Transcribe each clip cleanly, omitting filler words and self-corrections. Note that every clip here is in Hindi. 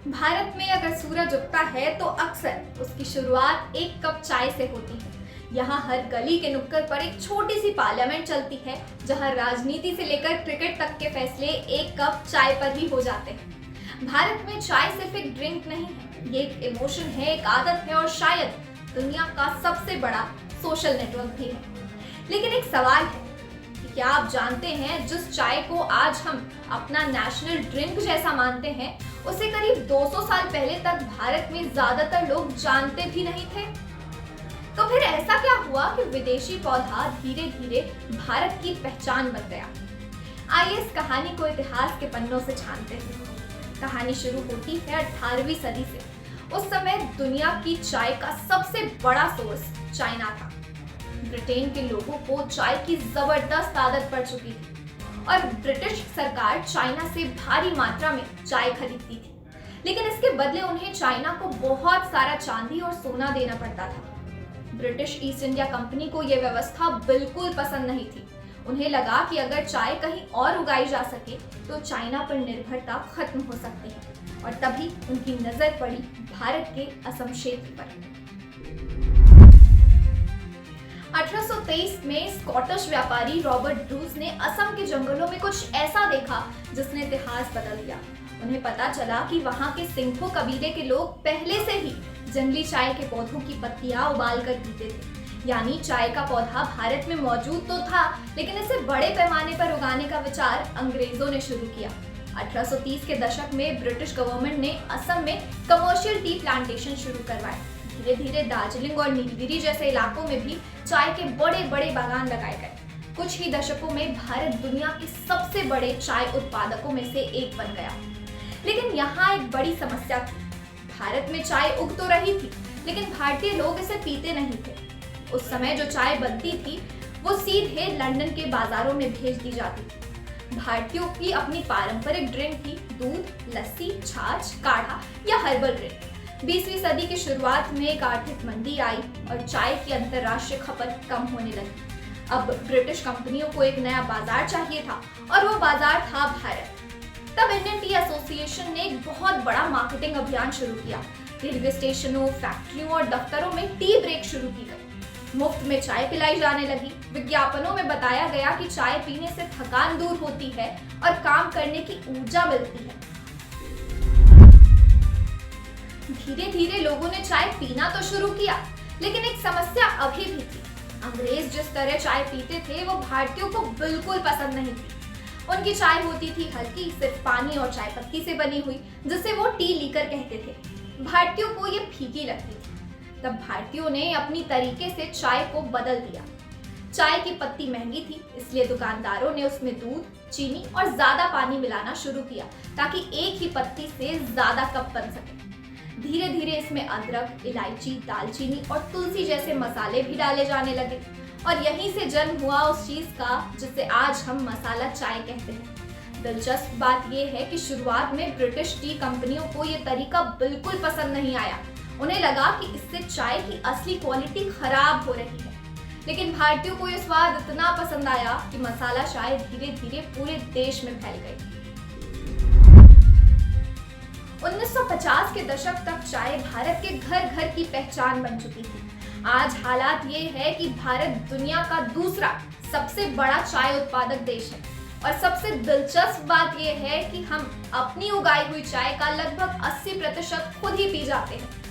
भारत में अगर सूरज उगता है तो अक्सर उसकी शुरुआत एक कप चाय से होती है। यहाँ हर गली के नुक्कड़ पर एक छोटी सी पार्लियामेंट चलती है, जहाँ राजनीति से लेकर क्रिकेट तक के फैसले एक कप चाय पर ही हो जाते हैं। भारत में चाय सिर्फ एक ड्रिंक नहीं है, ये एक इमोशन है, एक आदत है और शायद दुनिया का सबसे बड़ा सोशल नेटवर्क भी है। लेकिन एक सवाल है, क्या आप जानते हैं जिस चाय को आज हम अपना नेशनल ड्रिंक जैसा मानते हैं, उसे करीब 200 साल पहले तक भारत में ज्यादातर लोग जानते भी नहीं थे। तो फिर ऐसा क्या हुआ कि विदेशी पौधा धीरे धीरे भारत की पहचान बन गया? आइए इस कहानी को इतिहास के पन्नों से जानते हैं। कहानी शुरू होती है 18वीं सदी से। उस समय दुनिया की चाय का सबसे बड़ा सोर्स चाइना था। ब्रिटेन के लोगों को चाय की जबरदस्त आदत पड़ चुकी थी और ब्रिटिश सरकार चाइना से भारी मात्रा में चाय खरीदती थी, लेकिन इसके बदले उन्हें चाइना को बहुत सारा चांदी और सोना देना पड़ता था। ब्रिटिश ईस्ट इंडिया कंपनी को यह व्यवस्था बिल्कुल पसंद नहीं थी। उन्हें लगा कि अगर चाय कहीं और उगाई जा सके तो चाइना पर निर्भरता खत्म हो सकती है, और तभी उनकी नजर पड़ी भारत के असम क्षेत्र पर। 1823 में स्कॉटिश व्यापारी रॉबर्ट ब्रूस ने असम के जंगलों में कुछ ऐसा देखा जिसने इतिहास बदल दिया। उन्हें पता चला कि वहां के सिंघो कबीले के लोग पहले से ही जंगली चाय के पौधों की पत्तियां उबाल कर पीते थे। यानी चाय का पौधा भारत में मौजूद तो था, लेकिन इसे बड़े पैमाने पर उगाने का विचार अंग्रेजों ने शुरू किया। 1830 के दशक में ब्रिटिश गवर्नमेंट ने असम में कमर्शियल टी प्लांटेशन शुरू करवाए। धीरे धीरे दार्जिलिंग और नीलगिरी जैसे इलाकों में भी चाय के बड़े बड़े बागान लगाए गए। कुछ ही दशकों में भारत दुनिया के सबसे बड़े चाय उत्पादकों में से एक बन गया। लेकिन यहाँ एक बड़ी समस्या थी। भारत में चाय उग तो रही थी, लेकिन भारतीय लोग इसे पीते नहीं थे। उस समय जो चाय बनती थी वो सीधे लंदन के बाजारों में भेज दी जाती थी। भारतीयों की अपनी पारंपरिक ड्रिंक थी दूध, लस्सी, छाछ, काढ़ा या हर्बल ड्रिंक। 20वीं सदी की शुरुआत में एक आर्थिक मंदी आई और चाय की अंतर्राष्ट्रीय खपत कम होने लगी। अब ब्रिटिश कंपनियों को एक नया बाजार चाहिए था, और वो बाजार था भारत। तब इंडियन टी एसोसिएशन ने एक बहुत बड़ा मार्केटिंग अभियान शुरू किया। रेलवे स्टेशनों, फैक्ट्रियों और दफ्तरों में टी ब्रेक शुरू की गई। मुफ्त में चाय पिलाई जाने लगी। विज्ञापनों में बताया गया कि चाय पीने से थकान दूर होती है और काम करने की ऊर्जा मिलती है। धीरे धीरे लोगों ने चाय पीना तो शुरू किया, लेकिन एक समस्या अभी भी थी। अंग्रेज जिस तरह चाय पीते थे वो भारतीयों को बिल्कुल पसंद नहीं थी। उनकी चाय होती थी हल्की, सिर्फ पानी और चाय पत्ती से बनी हुई, जिसे वो टी लीकर कहते थे। भारतीयों को ये फीकी लगती थी। तब भारतीयों ने अपनी तरीके से चाय को बदल दिया। चाय की पत्ती महंगी थी, इसलिए दुकानदारों ने उसमें दूध, चीनी और ज्यादा पानी मिलाना शुरू किया, ताकि एक ही पत्ती से ज्यादा कप बन सके। धीरे धीरे इसमें अदरक, इलायची, दालचीनी और तुलसी जैसे मसाले भी डाले जाने लगे, और यहीं से जन्म हुआ उस चीज का जिसे आज हम मसाला चाय कहते हैं। दिलचस्प बात यह है कि शुरुआत में ब्रिटिश टी कंपनियों को यह तरीका बिल्कुल पसंद नहीं आया। उन्हें लगा कि इससे चाय की असली क्वालिटी खराब हो रही है। लेकिन भारतीयों को यह स्वाद इतना पसंद आया कि मसाला चाय धीरे धीरे पूरे देश में फैल गई। 1950 के दशक तक चाय भारत के घर घर की पहचान बन चुकी थी। आज हालात ये है कि भारत दुनिया का दूसरा सबसे बड़ा चाय उत्पादक देश है, और सबसे दिलचस्प बात यह है कि हम अपनी उगाई हुई चाय का लगभग 80% खुद ही पी जाते हैं।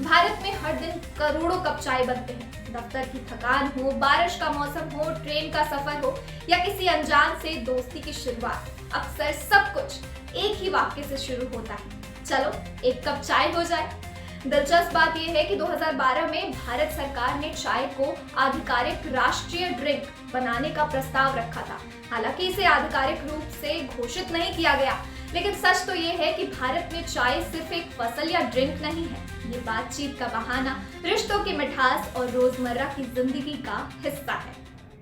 भारत में हर दिन करोड़ों कप चाय बनते हैं। दफ्तर की थकान हो, बारिश का मौसम हो, ट्रेन का सफर हो या किसी अनजान से दोस्ती की शुरुआत, अक्सर सब कुछ एक ही वाक्य से शुरू होता है, चलो एक कप चाय हो जाए। दिलचस्प बात यह है कि 2012 में भारत सरकार ने चाय को आधिकारिक राष्ट्रीय ड्रिंक बनाने का प्रस्ताव रखा था। हालांकि इसे आधिकारिक रूप से घोषित नहीं किया गया, लेकिन सच तो ये है कि भारत में चाय सिर्फ एक फसल या ड्रिंक नहीं है। ये बातचीत का बहाना, रिश्तों की मिठास और रोजमर्रा की जिंदगी का हिस्सा है।